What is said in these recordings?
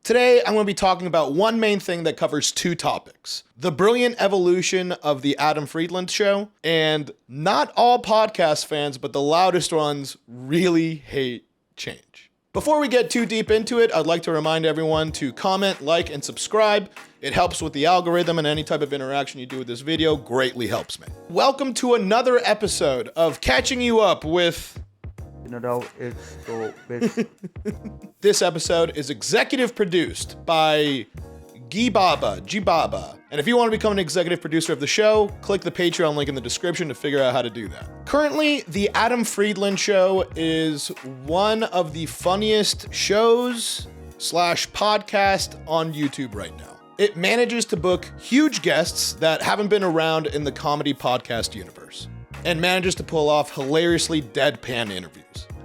Today, I'm going to be talking about one main thing that covers two topics: the brilliant evolution of the Adam Friedland Show, and not all podcast fans, but the loudest ones really hate change. Before we get too deep into it, I'd like to remind everyone to comment, like, and subscribe. It helps with the algorithm, and any type of interaction you do with this video greatly helps me. Welcome to another episode of Catching You Up with... Nadav, it's so big. This episode is executive produced by Gibaba. And if you want to become an executive producer of the show, click the Patreon link in the description to figure out how to do that. Currently, the Adam Friedland Show is one of the funniest shows / podcast on YouTube right now. It manages to book huge guests that haven't been around in the comedy podcast universe, and manages to pull off hilariously deadpan interviews.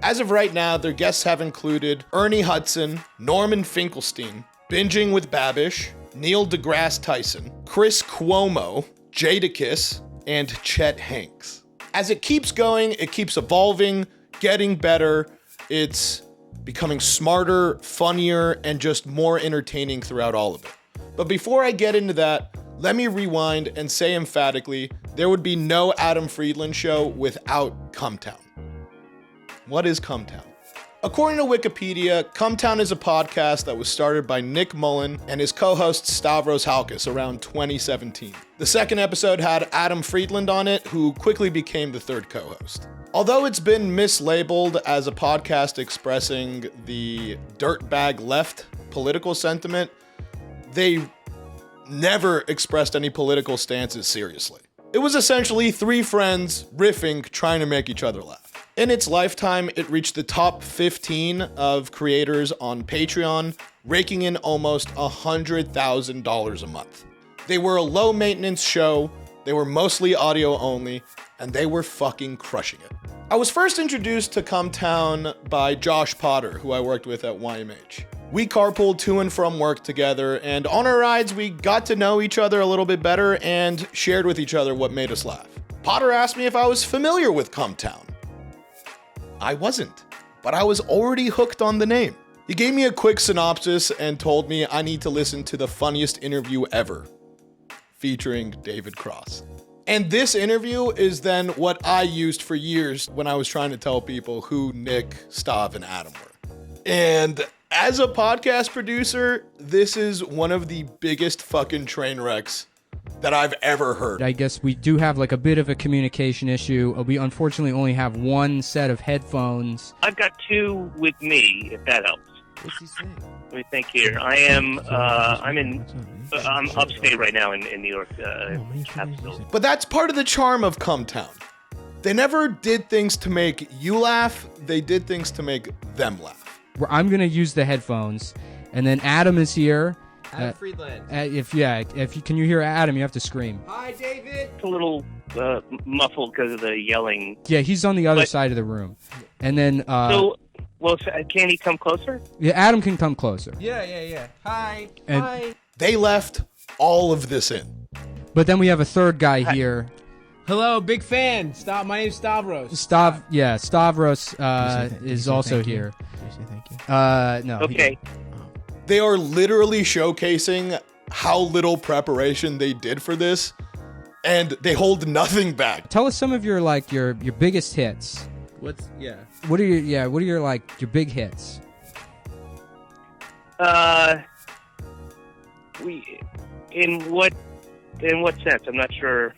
As of right now, their guests have included Ernie Hudson, Norman Finkelstein, Binging with Babish, Neil deGrasse Tyson, Chris Cuomo, Jadakiss, and Chet Hanks. As it keeps going, it keeps evolving, getting better. It's becoming smarter, funnier, and just more entertaining throughout all of it. But before I get into that, let me rewind and say emphatically, there would be no Adam Friedland Show without Cumtown. What is Cumtown? According to Wikipedia, Cumtown is a podcast that was started by Nick Mullen and his co-host Stavros Halkias around 2017. The second episode had Adam Friedland on it, who quickly became the third co-host. Although it's been mislabeled as a podcast expressing the dirtbag left political sentiment, they never expressed any political stances seriously. It was essentially three friends riffing, trying to make each other laugh. In its lifetime, it reached the top 15 of creators on Patreon, raking in almost $100,000 a month. They were a low maintenance show, they were mostly audio only, and they were fucking crushing it. I was first introduced to Cumtown by Josh Potter, who I worked with at YMH. We carpooled to and from work together, and on our rides, we got to know each other a little bit better and shared with each other what made us laugh. Potter asked me if I was familiar with Cumtown. I wasn't, but I was already hooked on the name. He gave me a quick synopsis and told me I need to listen to the funniest interview ever, featuring David Cross. And this interview is then what I used for years when I was trying to tell people who Nick, Stav, and Adam were. And as a podcast producer, this is one of the biggest fucking train wrecks that I've ever heard. I guess we do have like a bit of a communication issue. We unfortunately only have one set of headphones. I've got two with me, if that helps. What's he saying? Let me think here. I'm upstate right now in New York, capital. But that's part of the charm of Cumtown. They never did things to make you laugh. They did things to make them laugh. I'm gonna use the headphones, and then Adam is here. Adam Friedland. Can you hear Adam? You have to scream. Hi, David. It's a little muffled because of the yelling. Yeah, he's on the other side of the room. And then can he come closer? Yeah, Adam can come closer. Yeah. Hi. And they left all of this in. But then we have a third guy here. Hello, big fan. My name's Stavros. Stavros is also here. Did you say thank you? No. Okay. They are literally showcasing how little preparation they did for this, and they hold nothing back. Tell us some of your biggest hits. What are your big hits? In what sense? I'm not sure.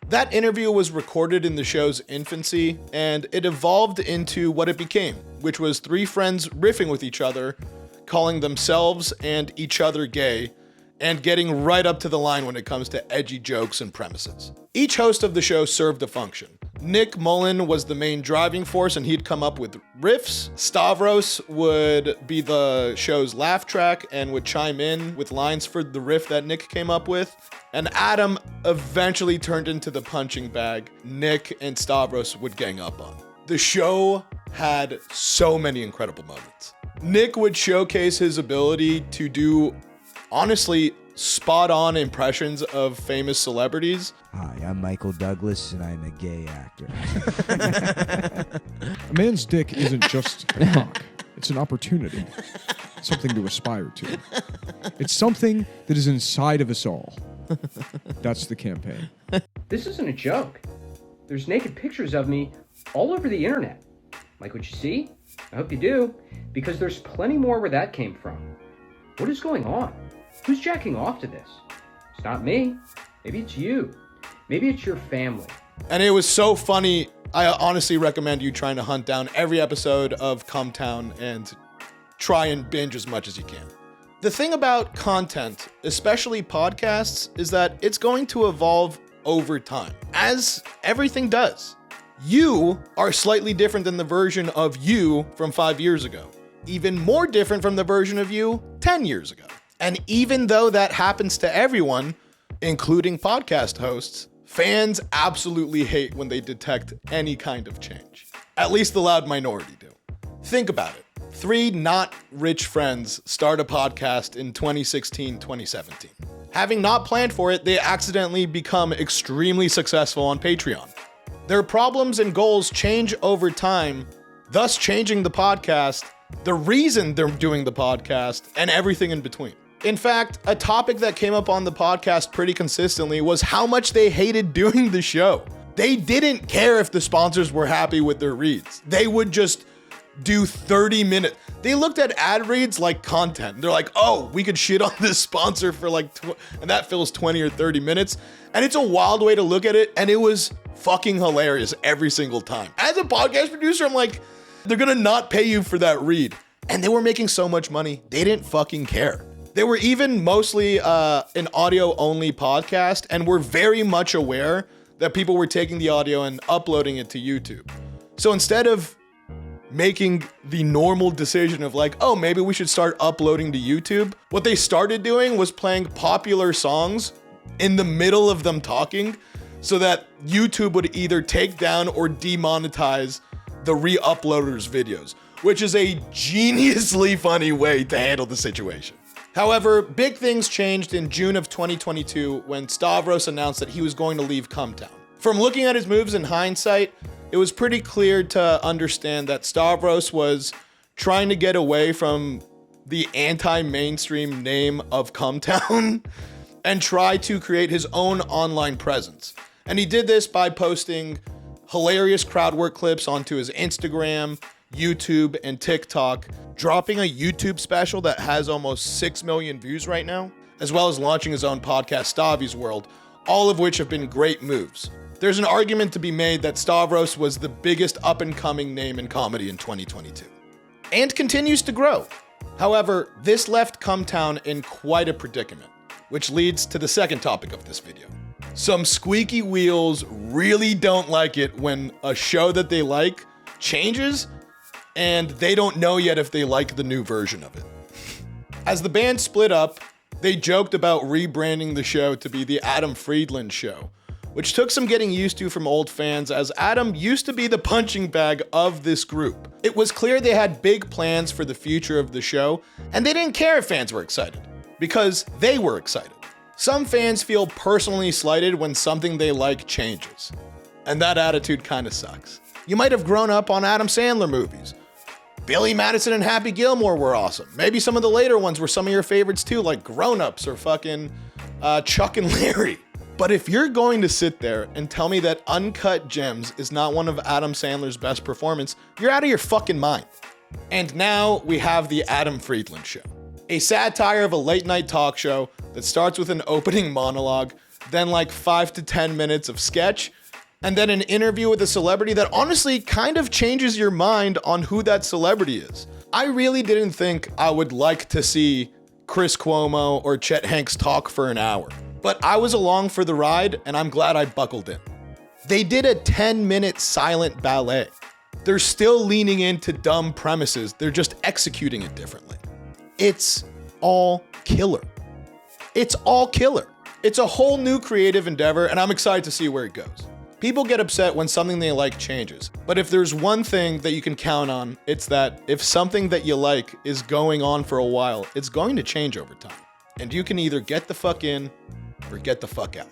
That interview was recorded in the show's infancy, and it evolved into what it became, which was three friends riffing with each other, calling themselves and each other gay, and getting right up to the line when it comes to edgy jokes and premises. Each host of the show served a function. Nick Mullen was the main driving force, and he'd come up with riffs. Stavros would be the show's laugh track and would chime in with lines for the riff that Nick came up with. And Adam eventually turned into the punching bag Nick and Stavros would gang up on. The show had so many incredible moments. Nick would showcase his ability to do, honestly, spot-on impressions of famous celebrities. Hi, I'm Michael Douglas, and I'm a gay actor. A man's dick isn't just a cock. It's an opportunity. something to aspire to. It's something that is inside of us all. That's the campaign. This isn't a joke. There's naked pictures of me all over the internet. Like what you see? I hope you do, because there's plenty more where that came from. What is going on? Who's jacking off to this? It's not me. Maybe it's you. Maybe it's your family. And it was so funny. I honestly recommend you trying to hunt down every episode of Cumtown and try and binge as much as you can. The thing about content, especially podcasts, is that it's going to evolve over time, as everything does. You are slightly different than the version of you from 5 years ago, even more different from the version of you 10 years ago. And even though that happens to everyone, including podcast hosts, fans absolutely hate when they detect any kind of change. At least the loud minority do. Think about it. 3 not rich friends start a podcast in 2016, 2017. Having not planned for it, they accidentally become extremely successful on Patreon. Their problems and goals change over time, thus changing the podcast, the reason they're doing the podcast, and everything in between. In fact, a topic that came up on the podcast pretty consistently was how much they hated doing the show. They didn't care if the sponsors were happy with their reads. They would just do 30 minutes. They looked at ad reads like content. They're like, oh, we could shit on this sponsor for like, and that fills 20 or 30 minutes. And it's a wild way to look at it. And it was fucking hilarious every single time. As a podcast producer, I'm like, they're gonna not pay you for that read. And they were making so much money, they didn't fucking care. They were even mostly an audio only podcast and were very much aware that people were taking the audio and uploading it to YouTube. So instead of making the normal decision of like, oh, maybe we should start uploading to YouTube, what they started doing was playing popular songs in the middle of them talking so that YouTube would either take down or demonetize the re-uploaders' videos, which is a geniusly funny way to handle the situation. However, big things changed in June of 2022 when Stavros announced that he was going to leave Cumtown. From looking at his moves in hindsight, it was pretty clear to understand that Stavros was trying to get away from the anti-mainstream name of Cumtown and try to create his own online presence. And he did this by posting hilarious crowd work clips onto his Instagram, YouTube, and TikTok, dropping a YouTube special that has almost 6 million views right now, as well as launching his own podcast, Stavi's World, all of which have been great moves. There's an argument to be made that Stavros was the biggest up-and-coming name in comedy in 2022, and continues to grow. However, this left Cumtown in quite a predicament, which leads to the second topic of this video. Some squeaky wheels really don't like it when a show that they like changes, and they don't know yet if they like the new version of it. As the band split up, they joked about rebranding the show to be the Adam Friedland Show, which took some getting used to from old fans, as Adam used to be the punching bag of this group. It was clear they had big plans for the future of the show, and they didn't care if fans were excited, because they were excited. Some fans feel personally slighted when something they like changes, and that attitude kinda sucks. You might have grown up on Adam Sandler movies. Billy Madison and Happy Gilmore were awesome. Maybe some of the later ones were some of your favorites too, like Grown Ups or fucking Chuck and Larry. But if you're going to sit there and tell me that Uncut Gems is not one of Adam Sandler's best performances, you're out of your fucking mind. And now we have the Adam Friedland Show, a satire of a late night talk show that starts with an opening monologue, then like 5 to 10 minutes of sketch, and then an interview with a celebrity that honestly kind of changes your mind on who that celebrity is. I really didn't think I would like to see Chris Cuomo or Chet Hanks talk for an hour, but I was along for the ride and I'm glad I buckled in. They did a 10-minute silent ballet. They're still leaning into dumb premises, they're just executing it differently. It's all killer. It's all killer. It's a whole new creative endeavor and I'm excited to see where it goes. People get upset when something they like changes, but if there's one thing that you can count on, it's that if something that you like is going on for a while, it's going to change over time. And you can either get the fuck in or get the fuck out.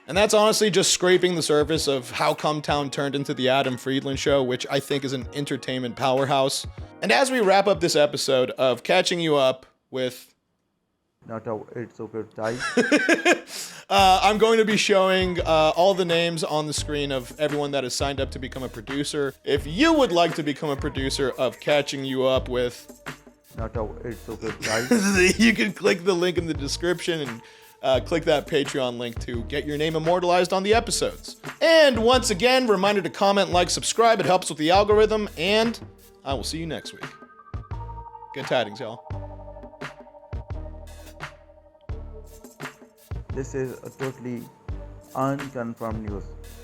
And that's honestly just scraping the surface of how Cumtown turned into the Adam Friedland Show, which I think is an entertainment powerhouse. And as we wrap up this episode of catching you up with Nadav, it's okay, die. I'm going to be showing all the names on the screen of everyone that has signed up to become a producer. If you would like to become a producer of Catching You Up with, Nadav, it's okay, die. you can click the link in the description and click that Patreon link to get your name immortalized on the episodes. And once again, reminder to comment, like, subscribe. It helps with the algorithm. And I will see you next week. Good tidings, y'all. This is a totally unconfirmed news.